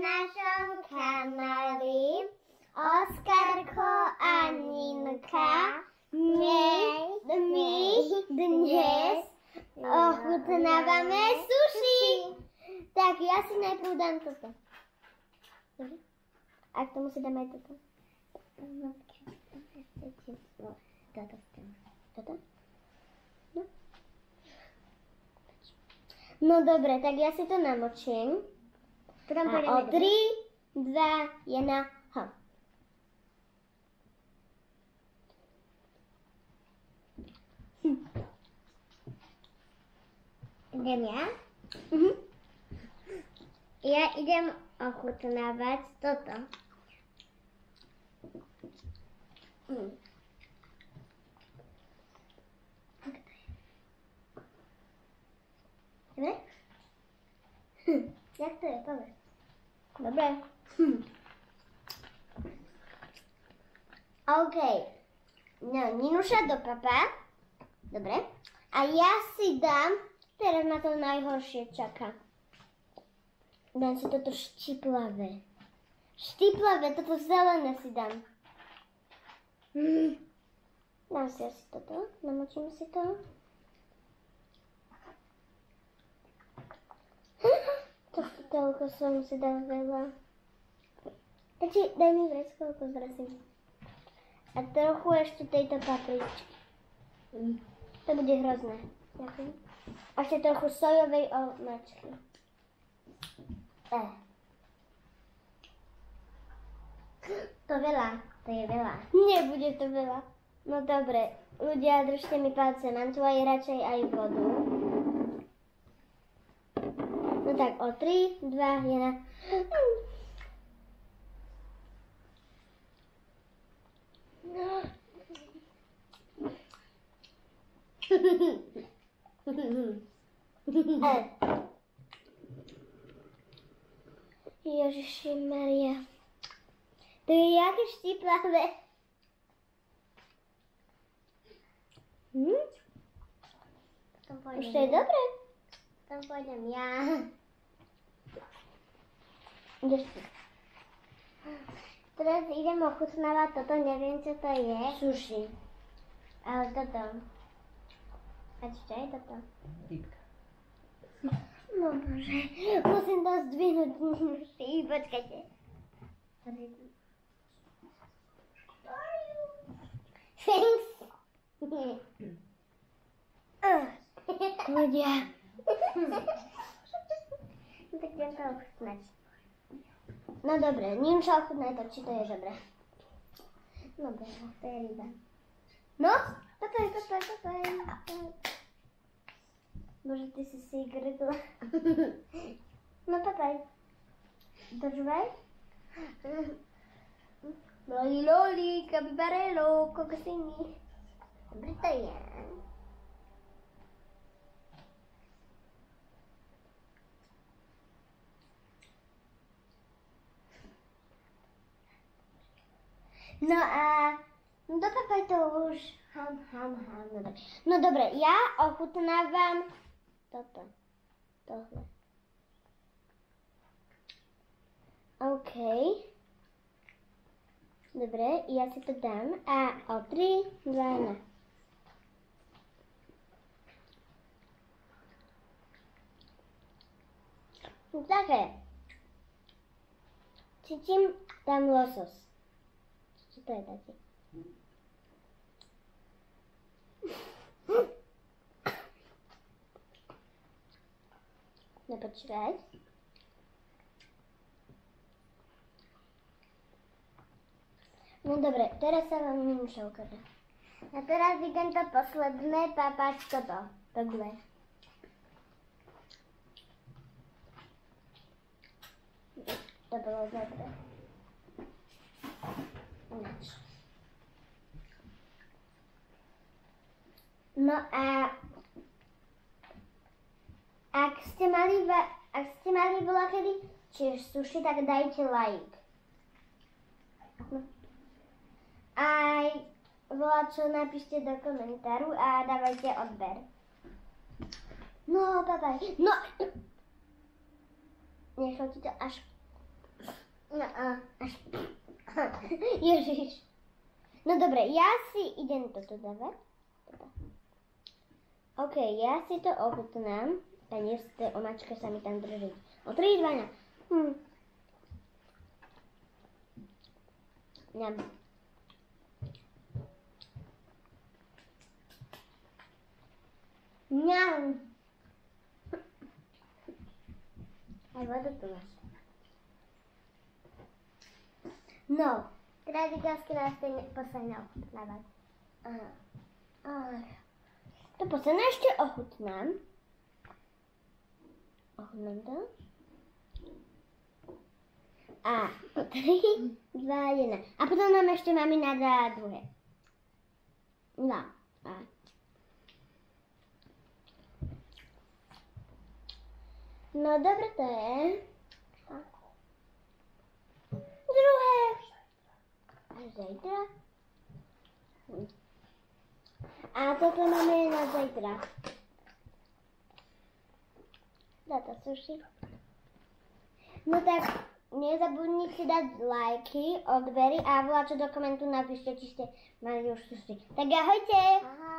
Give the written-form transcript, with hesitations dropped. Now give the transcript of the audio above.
našom kanáli Oskarko a Ninka. My dnes ochutnávame sushi. Tak ja si najprv dám toto. A k tomu si dám aj toto. Toto? No dobre, tak ja si to namočím. A o 3, 2, 1, ho. Idem ja? Ja idem ochutnávať toto. Dobre? Jak to je? Povedz. Dobre. OK. No, Ninuša do papa. Dobre. A ja si dám, teraz na to najhoršie čaká. Dám si toto štiplavé. Štiplavé, toto zelené si dám. Dám si asi toto, namočím si to. Toľko som si dal veľa. Takže daj mi vrecko, koľko zrazím. A trochu ešte tejto papričky. To bude hrozné. Ďakujem. A ešte trochu sojovej omáčky. To veľa. To je veľa. Nebude to veľa. No dobre. Ľudia, držte mi palce. Mám tu aj radšej aj vodu. No tak, o 3, 2, 1. Ježišimaria. To je jaké štiplavé. Už to je dobré. Tam pôjdem ja. Ideš si. Teraz idem ochutnávať toto, neviem čo to je. Sushi. Ale toto. A čo je toto? Rybka. No bože, musím to zdvihnúť. Počkajte. Thanks. Ľudia. Tak idem to ochutnať. No dobre, Ninča ochutnaj to, či to je dobré. Dobre, to je ryba. No, toto je. Bože, ty si grdla. No papaj. Držvaj. Loli, kapibarelo, kokosini. Dobre to je. No a dopapaj to už. No dobre, ja ochutnávam toto. Tohle. OK. Dobre, ja si to dám a o 3, 2, 1. Také. Cítim tam losos. Čo to je taký? No počkaj. No dobre, teraz sa vám Ninuša ukáže. A teraz idem to posledné papať toto. Takhle. To bolo dobre. Ináč. No a ak ste mali voľakedy tiež sushi, tak dajte like. Aj voľačo napíšte do komentáru a dávajte odber. No, papaj. No! Nešlo ti to až No až... Ježiš. No dobre, ja si idem toto dávať. OK, ja si to ochutnám. Tá tej omáčka sa mi tam drží. O 3, 2, Ňam. Ňam. Aj vodu tu máš. No, teraz italsky nás ten posledné ochutnávať. To posledné ešte ochutnám. Ochutnám to. A 3, 2, 1. A potom nám ešte mamina dá druhé. No. No dobre to je. Druhé. Až zajtra. A toto máme na zajtra. Dá to suši. No tak nezabudnite dať lajky, odbery a voľačo do komentu napíšte, či ste mali už suši. Tak ahojte! Aha.